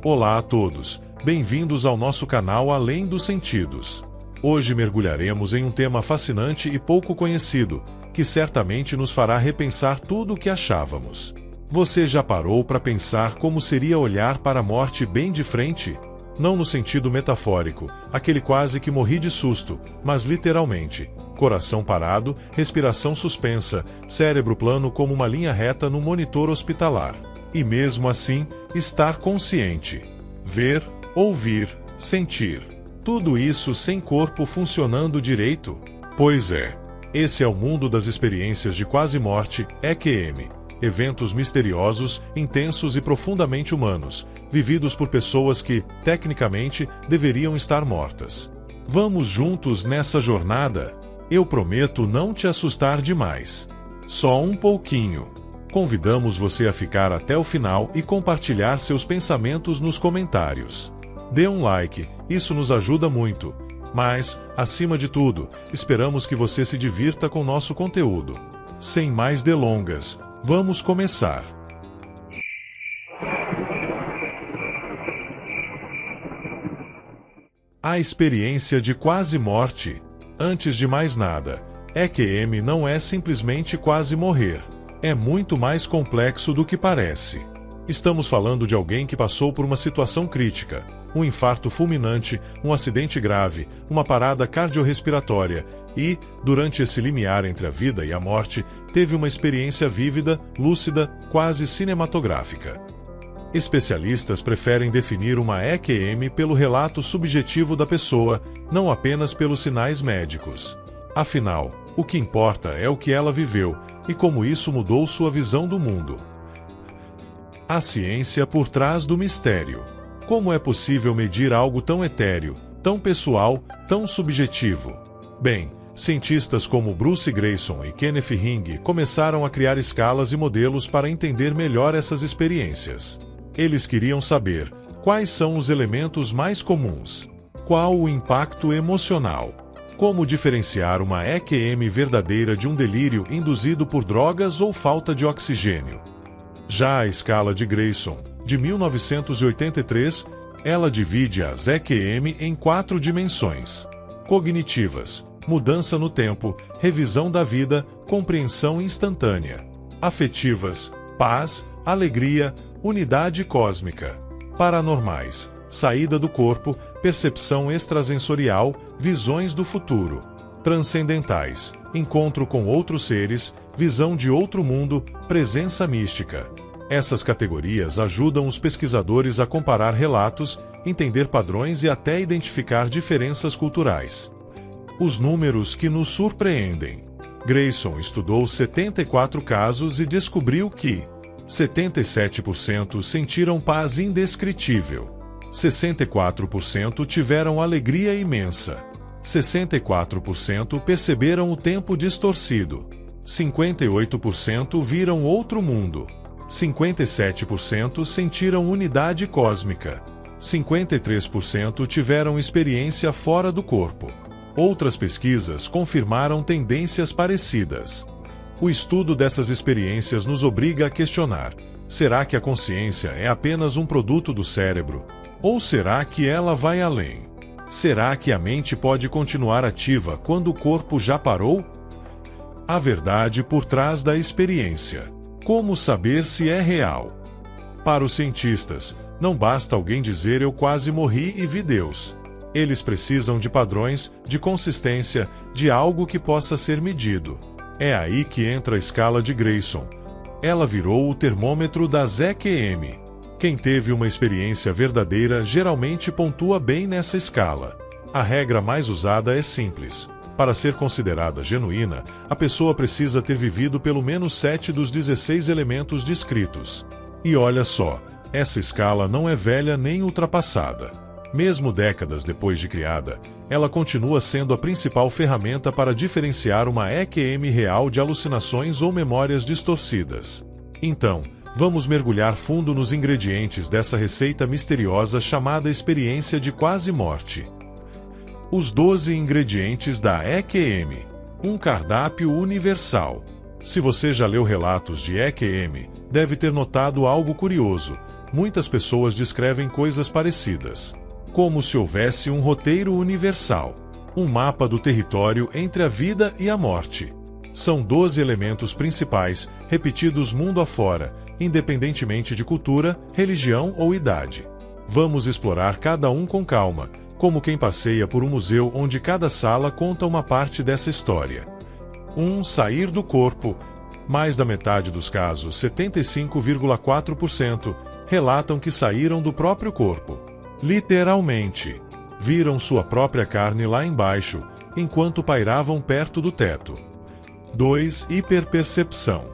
Olá a todos, bem-vindos ao nosso canal Além dos Sentidos. Hoje mergulharemos em um tema fascinante e pouco conhecido, que certamente nos fará repensar tudo o que achávamos. Você já parou para pensar como seria olhar para a morte bem de frente? Não no sentido metafórico, aquele quase que morri de susto, mas literalmente. Coração parado, respiração suspensa, cérebro plano como uma linha reta no monitor hospitalar. E mesmo assim, estar consciente. Ver, ouvir, sentir. Tudo isso sem corpo funcionando direito? Pois é. Esse é o mundo das experiências de quase morte, EQM. Eventos misteriosos, intensos e profundamente humanos, vividos por pessoas que, tecnicamente, deveriam estar mortas. Vamos juntos nessa jornada? Eu prometo não te assustar demais. Só um pouquinho. Convidamos você a ficar até o final e compartilhar seus pensamentos nos comentários. Dê um like, isso nos ajuda muito. Mas, acima de tudo, esperamos que você se divirta com nosso conteúdo. Sem mais delongas, vamos começar. A experiência de quase morte. Antes de mais nada, EQM não é simplesmente quase morrer. É muito mais complexo do que parece. Estamos falando de alguém que passou por uma situação crítica, um infarto fulminante, um acidente grave, uma parada cardiorrespiratória e, durante esse limiar entre a vida e a morte, teve uma experiência vívida, lúcida, quase cinematográfica. Especialistas preferem definir uma EQM pelo relato subjetivo da pessoa, não apenas pelos sinais médicos. Afinal, o que importa é o que ela viveu e como isso mudou sua visão do mundo. A ciência por trás do mistério. Como é possível medir algo tão etéreo, tão pessoal, tão subjetivo? Bem, cientistas como Bruce Greyson e Kenneth Ring começaram a criar escalas e modelos para entender melhor essas experiências. Eles queriam saber quais são os elementos mais comuns, qual o impacto emocional, como diferenciar uma EQM verdadeira de um delírio induzido por drogas ou falta de oxigênio. Já a escala de Greyson, de 1983, ela divide as EQM em 4 dimensões: cognitivas, mudança no tempo, revisão da vida, compreensão instantânea; afetivas, paz, alegria, unidade cósmica; paranormais, saída do corpo, percepção extrasensorial, visões do futuro; transcendentais, encontro com outros seres, visão de outro mundo, presença mística. Essas categorias ajudam os pesquisadores a comparar relatos, entender padrões e até identificar diferenças culturais. Os números que nos surpreendem. Greyson estudou 74 casos e descobriu que 77% sentiram paz indescritível, 64% tiveram alegria imensa, 64% perceberam o tempo distorcido, 58% viram outro mundo, 57% sentiram unidade cósmica, 53% tiveram experiência fora do corpo. Outras pesquisas confirmaram tendências parecidas. O estudo dessas experiências nos obriga a questionar: será que a consciência é apenas um produto do cérebro? Ou será que ela vai além? Será que a mente pode continuar ativa quando o corpo já parou? A verdade por trás da experiência. Como saber se é real? Para os cientistas, não basta alguém dizer "eu quase morri e vi Deus". Eles precisam de padrões, de consistência, de algo que possa ser medido. É aí que entra a escala de Greyson. Ela virou o termômetro das EQM. Quem teve uma experiência verdadeira geralmente pontua bem nessa escala. A regra mais usada é simples. Para ser considerada genuína, a pessoa precisa ter vivido pelo menos 7 dos 16 elementos descritos. E olha só, essa escala não é velha nem ultrapassada. Mesmo décadas depois de criada, ela continua sendo a principal ferramenta para diferenciar uma EQM real de alucinações ou memórias distorcidas. Então, vamos mergulhar fundo nos ingredientes dessa receita misteriosa chamada experiência de quase morte. Os 12 ingredientes da EQM. Um cardápio universal. Se você já leu relatos de EQM, deve ter notado algo curioso. Muitas pessoas descrevem coisas parecidas, como se houvesse um roteiro universal, um mapa do território entre a vida e a morte. São 12 elementos principais, repetidos mundo afora, independentemente de cultura, religião ou idade. Vamos explorar cada um com calma, como quem passeia por um museu onde cada sala conta uma parte dessa história. 1. Sair do corpo. Mais da metade dos casos, 75,4%, relatam que saíram do próprio corpo. Literalmente. Viram sua própria carne lá embaixo, enquanto pairavam perto do teto. 2. Hiperpercepção.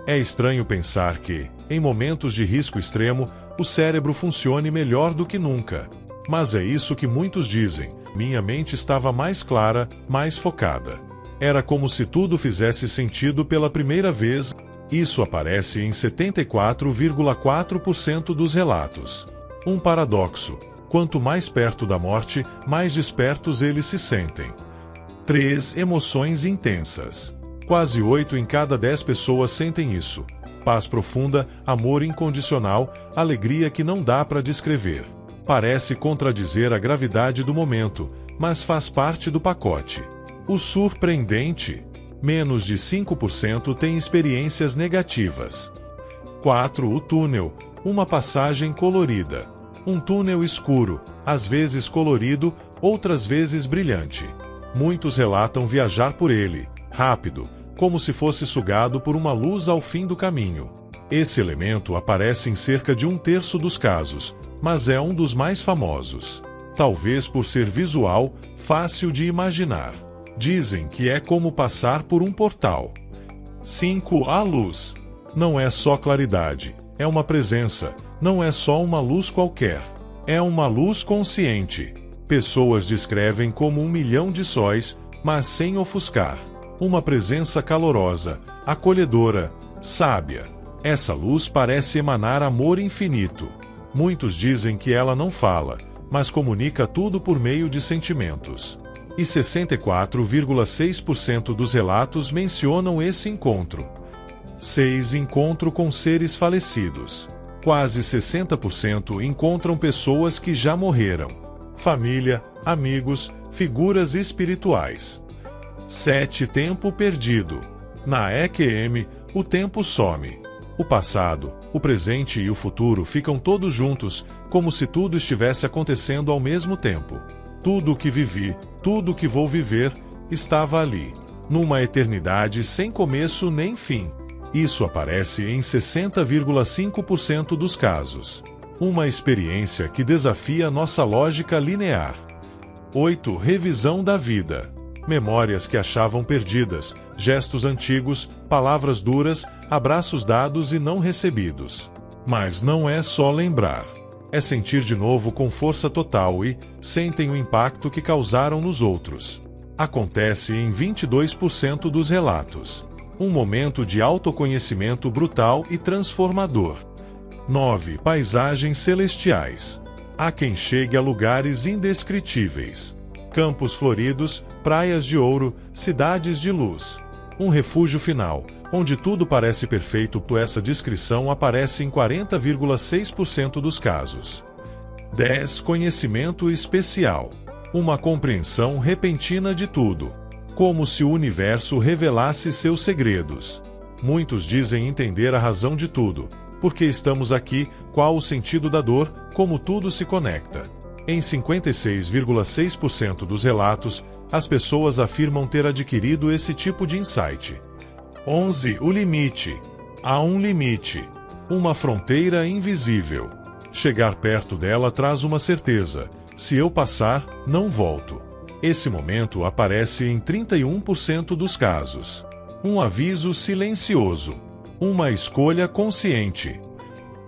É estranho pensar que, em momentos de risco extremo, o cérebro funcione melhor do que nunca. Mas é isso que muitos dizem. Minha mente estava mais clara, mais focada. Era como se tudo fizesse sentido pela primeira vez. Isso aparece em 74,4% dos relatos. Um paradoxo. Quanto mais perto da morte, mais despertos eles se sentem. 3. Emoções intensas. Quase 8 em cada 10 pessoas sentem isso. Paz profunda, amor incondicional, alegria que não dá para descrever. Parece contradizer a gravidade do momento, mas faz parte do pacote. O surpreendente. Menos de 5% têm experiências negativas. 4. O túnel. Uma passagem colorida. Um túnel escuro, às vezes colorido, outras vezes brilhante. Muitos relatam viajar por ele, rápido, como se fosse sugado por uma luz ao fim do caminho. Esse elemento aparece em cerca de 1/3 dos casos, mas é um dos mais famosos. Talvez por ser visual, fácil de imaginar. Dizem que é como passar por um portal. 5. A luz. Não é só claridade, é uma presença, não é só uma luz qualquer. É uma luz consciente. Pessoas descrevem como 1 milhão de sóis, mas sem ofuscar. Uma presença calorosa, acolhedora, sábia. Essa luz parece emanar amor infinito. Muitos dizem que ela não fala, mas comunica tudo por meio de sentimentos. E 64,6% dos relatos mencionam esse encontro. 6. Encontro com seres falecidos. Quase 60% encontram pessoas que já morreram. Família, amigos, figuras espirituais. 7. Tempo perdido. Na EQM, o tempo some. O passado, o presente e o futuro ficam todos juntos, como se tudo estivesse acontecendo ao mesmo tempo. Tudo o que vivi, tudo o que vou viver, estava ali, numa eternidade sem começo nem fim. Isso aparece em 60,5% dos casos. Uma experiência que desafia nossa lógica linear. 8. Revisão da vida. Memórias que achavam perdidas, gestos antigos, palavras duras, abraços dados e não recebidos. Mas não é só lembrar. É sentir de novo com força total e sentem o impacto que causaram nos outros. Acontece em 22% dos relatos. Um momento de autoconhecimento brutal e transformador. 9. Paisagens celestiais. Há quem chegue a lugares indescritíveis. Campos floridos, praias de ouro, cidades de luz. Um refúgio final, onde tudo parece perfeito. Essa descrição aparece em 40,6% dos casos. 10. Conhecimento especial. Uma compreensão repentina de tudo. Como se o universo revelasse seus segredos. Muitos dizem entender a razão de tudo. Porque estamos aqui, qual o sentido da dor, como tudo se conecta. Em 56,6% dos relatos, as pessoas afirmam ter adquirido esse tipo de insight. 11. O limite. Há um limite. Uma fronteira invisível. Chegar perto dela traz uma certeza. Se eu passar, não volto. Esse momento aparece em 31% dos casos. Um aviso silencioso. Uma escolha consciente.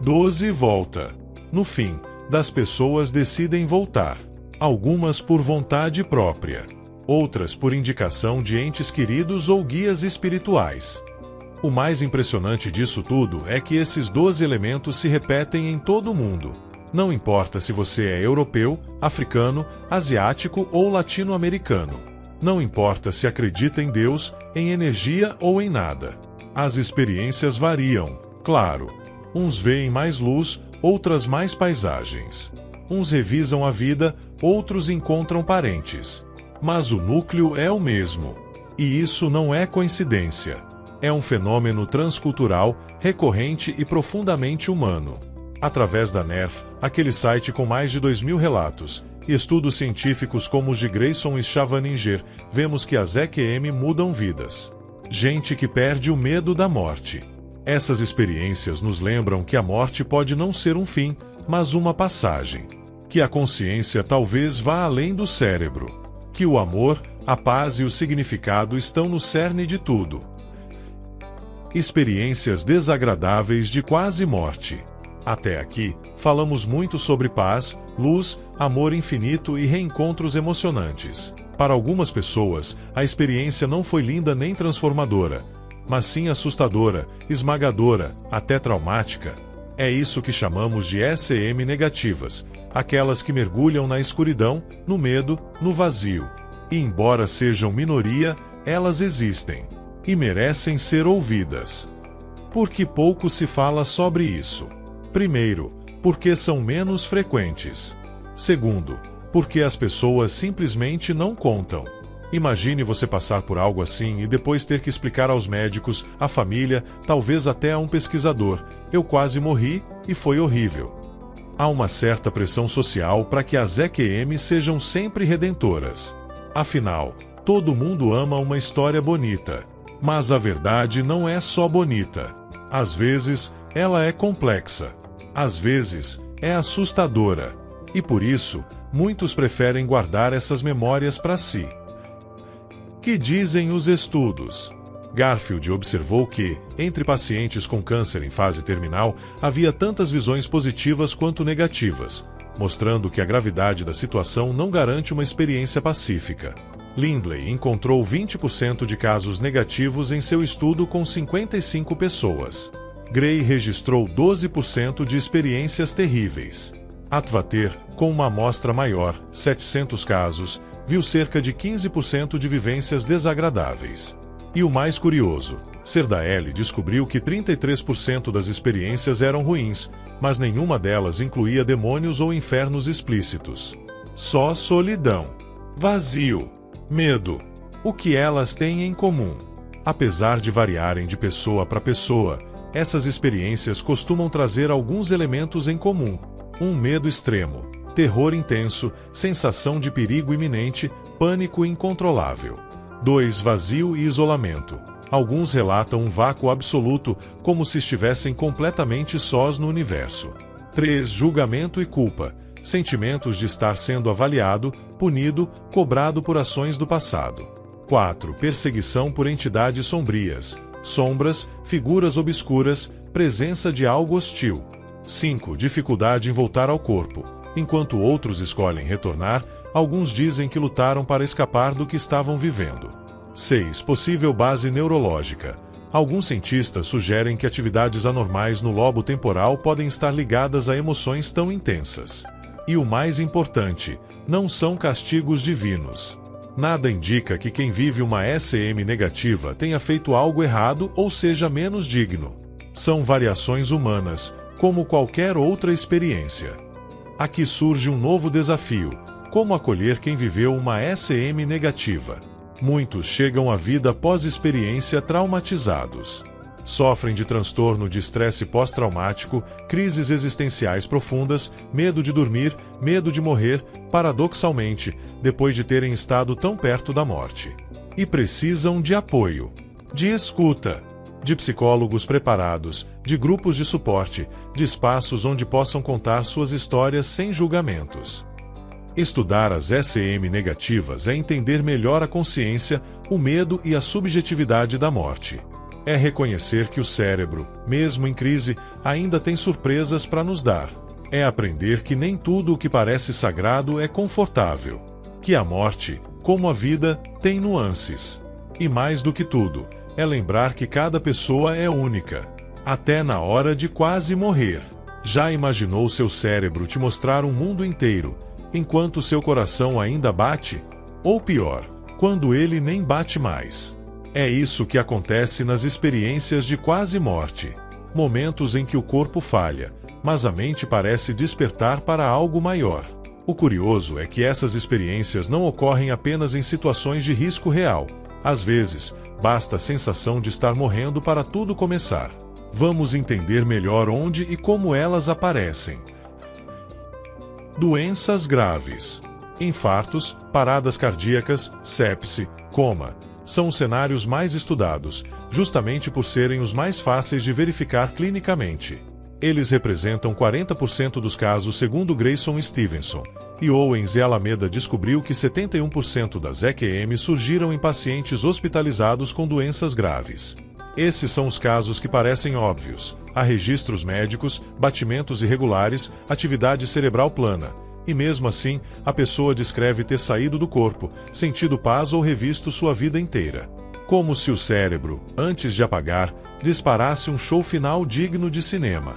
12. Volta. No fim, das pessoas decidem voltar. Algumas por vontade própria. Outras por indicação de entes queridos ou guias espirituais. O mais impressionante disso tudo é que esses 12 elementos se repetem em todo o mundo. Não importa se você é europeu, africano, asiático ou latino-americano. Não importa se acredita em Deus, em energia ou em nada. As experiências variam, claro. Uns veem mais luz, outras mais paisagens. Uns revisam a vida, outros encontram parentes. Mas o núcleo é o mesmo. E isso não é coincidência. É um fenômeno transcultural, recorrente e profundamente humano. Através da NERF, aquele site com mais de 2.000 relatos, e estudos científicos como os de Grayson e Chavaninger, vemos que as EQM mudam vidas. Gente que perde o medo da morte. Essas experiências nos lembram que a morte pode não ser um fim, mas uma passagem. Que a consciência talvez vá além do cérebro. Que o amor, a paz e o significado estão no cerne de tudo. Experiências desagradáveis de quase morte. Até aqui, falamos muito sobre paz, luz, amor infinito e reencontros emocionantes. Para algumas pessoas, a experiência não foi linda nem transformadora, mas sim assustadora, esmagadora, até traumática. É isso que chamamos de ECM negativas, aquelas que mergulham na escuridão, no medo, no vazio. E embora sejam minoria, elas existem. E merecem ser ouvidas. Por que pouco se fala sobre isso? Primeiro, porque são menos frequentes. Segundo, porque as pessoas simplesmente não contam. Imagine você passar por algo assim e depois ter que explicar aos médicos, à família, talvez até a um pesquisador: eu quase morri e foi horrível. Há uma certa pressão social para que as EQM sejam sempre redentoras. Afinal, todo mundo ama uma história bonita. Mas a verdade não é só bonita. Às vezes, ela é complexa. Às vezes, é assustadora. E por isso, muitos preferem guardar essas memórias para si. Que dizem os estudos? Garfield observou que, entre pacientes com câncer em fase terminal, havia tantas visões positivas quanto negativas, mostrando que a gravidade da situação não garante uma experiência pacífica. Lindley encontrou 20% de casos negativos em seu estudo com 55 pessoas. Gray registrou 12% de experiências terríveis. Atwater, com uma amostra maior, 700 casos, viu cerca de 15% de vivências desagradáveis. E o mais curioso, Serdaeli descobriu que 33% das experiências eram ruins, mas nenhuma delas incluía demônios ou infernos explícitos. Só solidão, vazio, medo. O que elas têm em comum? Apesar de variarem de pessoa para pessoa, essas experiências costumam trazer alguns elementos em comum: um medo extremo, terror intenso, sensação de perigo iminente, pânico incontrolável. 2. Vazio e isolamento. Alguns relatam um vácuo absoluto, como se estivessem completamente sós no universo. 3. Julgamento e culpa. Sentimentos de estar sendo avaliado, punido, cobrado por ações do passado. 4. Perseguição por entidades sombrias. Sombras, figuras obscuras, presença de algo hostil. 5. Dificuldade em voltar ao corpo. Enquanto outros escolhem retornar, alguns dizem que lutaram para escapar do que estavam vivendo. 6. Possível base neurológica. Alguns cientistas sugerem que atividades anormais no lobo temporal podem estar ligadas a emoções tão intensas. E o mais importante, não são castigos divinos. Nada indica que quem vive uma ECM negativa tenha feito algo errado ou seja menos digno. São variações humanas, como qualquer outra experiência. Aqui surge um novo desafio: como acolher quem viveu uma ECM negativa? Muitos chegam à vida pós-experiência traumatizados. Sofrem de transtorno de estresse pós-traumático, crises existenciais profundas, medo de dormir, medo de morrer, paradoxalmente, depois de terem estado tão perto da morte. E precisam de apoio, de escuta, de psicólogos preparados, de grupos de suporte, de espaços onde possam contar suas histórias sem julgamentos. Estudar as ECM negativas é entender melhor a consciência, o medo e a subjetividade da morte. É reconhecer que o cérebro, mesmo em crise, ainda tem surpresas para nos dar. É aprender que nem tudo o que parece sagrado é confortável. Que a morte, como a vida, tem nuances. E mais do que tudo, é lembrar que cada pessoa é única. Até na hora de quase morrer. Já imaginou seu cérebro te mostrar um mundo inteiro, enquanto seu coração ainda bate? Ou pior, quando ele nem bate mais. É isso que acontece nas experiências de quase morte. Momentos em que o corpo falha, mas a mente parece despertar para algo maior. O curioso é que essas experiências não ocorrem apenas em situações de risco real. Às vezes, basta a sensação de estar morrendo para tudo começar. Vamos entender melhor onde e como elas aparecem. Doenças graves. Infartos, paradas cardíacas, sepse, coma. São os cenários mais estudados, justamente por serem os mais fáceis de verificar clinicamente. Eles representam 40% dos casos segundo Grayson e Stevenson, e Owens e Alameda descobriu que 71% das EQM surgiram em pacientes hospitalizados com doenças graves. Esses são os casos que parecem óbvios. Há registros médicos, batimentos irregulares, atividade cerebral plana. E mesmo assim, a pessoa descreve ter saído do corpo, sentido paz ou revisto sua vida inteira. Como se o cérebro, antes de apagar, disparasse um show final digno de cinema.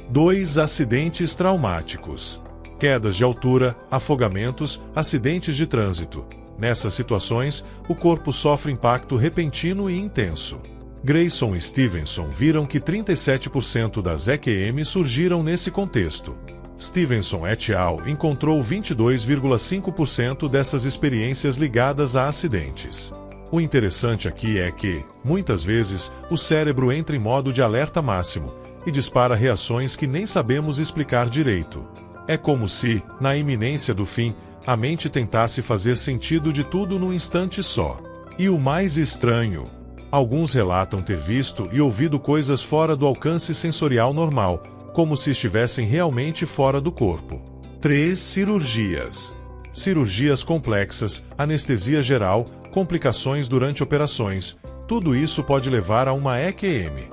2 acidentes traumáticos. Quedas de altura, afogamentos, acidentes de trânsito. Nessas situações, o corpo sofre impacto repentino e intenso. Grayson e Stevenson viram que 37% das EQM surgiram nesse contexto. Stevenson et al. Encontrou 22,5% dessas experiências ligadas a acidentes. O interessante aqui é que, muitas vezes, o cérebro entra em modo de alerta máximo e dispara reações que nem sabemos explicar direito. É como se, na iminência do fim, a mente tentasse fazer sentido de tudo num instante só. E o mais estranho: alguns relatam ter visto e ouvido coisas fora do alcance sensorial normal, como se estivessem realmente fora do corpo. 3 cirurgias. Cirurgias complexas, anestesia geral, complicações durante operações, tudo isso pode levar a uma EQM.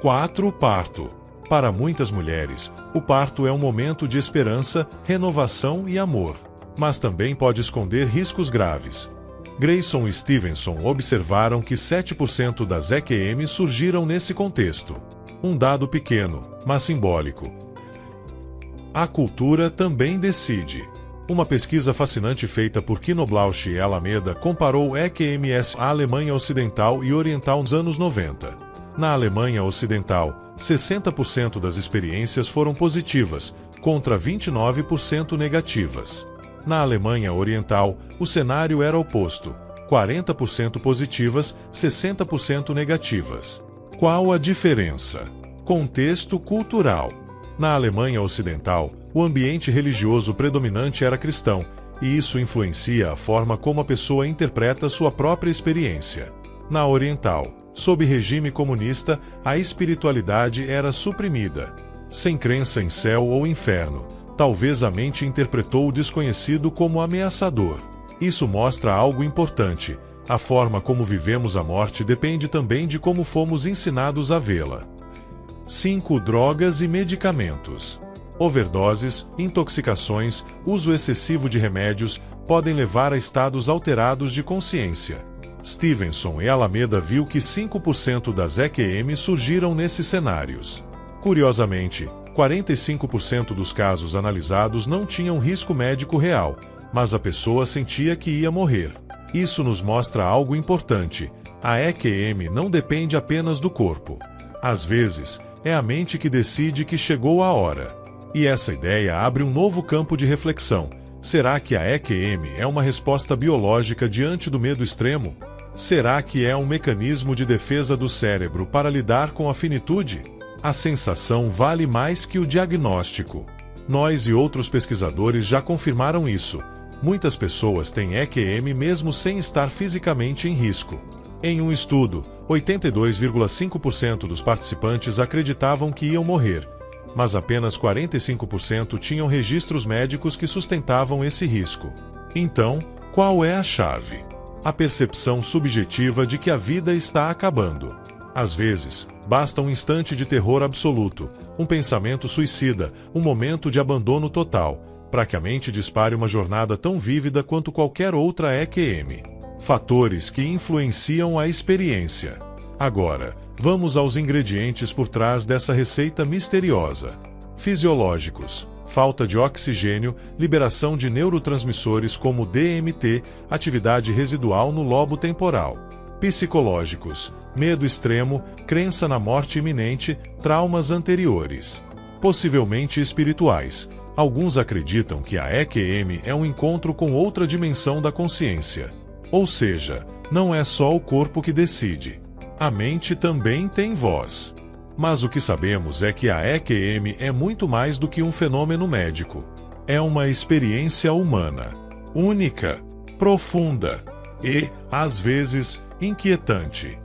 4 parto. Para muitas mulheres, o parto é um momento de esperança, renovação e amor. Mas também pode esconder riscos graves. Grayson e Stevenson observaram que 7% das EQM surgiram nesse contexto. Um dado pequeno, mas simbólico. A cultura também decide. Uma pesquisa fascinante feita por Knoblauch e Alameda comparou EQMs à Alemanha Ocidental e Oriental nos anos 90. Na Alemanha Ocidental, 60% das experiências foram positivas, contra 29% negativas. Na Alemanha Oriental, o cenário era oposto: 40% positivas, 60% negativas. Qual a diferença? Contexto cultural. Na Alemanha Ocidental, o ambiente religioso predominante era cristão, e isso influencia a forma como a pessoa interpreta sua própria experiência. Na Oriental, sob regime comunista, a espiritualidade era suprimida. Sem crença em céu ou inferno, talvez a mente interpretou o desconhecido como ameaçador. Isso mostra algo importante: a forma como vivemos a morte depende também de como fomos ensinados a vê-la. 5 drogas e medicamentos. Overdoses, intoxicações, uso excessivo de remédios podem levar a estados alterados de consciência. Stevenson e Alameda viu que 5% das EQM surgiram nesses cenários. Curiosamente, 45% dos casos analisados não tinham risco médico real, mas a pessoa sentia que ia morrer. Isso nos mostra algo importante: a EQM não depende apenas do corpo. Às vezes, é a mente que decide que chegou a hora. E essa ideia abre um novo campo de reflexão. Será que a EQM é uma resposta biológica diante do medo extremo? Será que é um mecanismo de defesa do cérebro para lidar com a finitude? A sensação vale mais que o diagnóstico. Nós e outros pesquisadores já confirmaram isso. Muitas pessoas têm EQM mesmo sem estar fisicamente em risco. Em um estudo, 82,5% dos participantes acreditavam que iam morrer, mas apenas 45% tinham registros médicos que sustentavam esse risco. Então, qual é a chave? A percepção subjetiva de que a vida está acabando. Às vezes, basta um instante de terror absoluto, um pensamento suicida, um momento de abandono total, para que a mente dispare uma jornada tão vívida quanto qualquer outra EQM. Fatores que influenciam a experiência. Agora, vamos aos ingredientes por trás dessa receita misteriosa. Fisiológicos: falta de oxigênio, liberação de neurotransmissores como DMT, atividade residual no lobo temporal. psicológicos, medo extremo, crença na morte iminente, traumas anteriores. Possivelmente espirituais. Alguns acreditam que a EQM é um encontro com outra dimensão da consciência. Ou seja, não é só o corpo que decide. A mente também tem voz. Mas o que sabemos é que a EQM é muito mais do que um fenômeno médico. É uma experiência humana. Única, profunda e, às vezes, inquietante.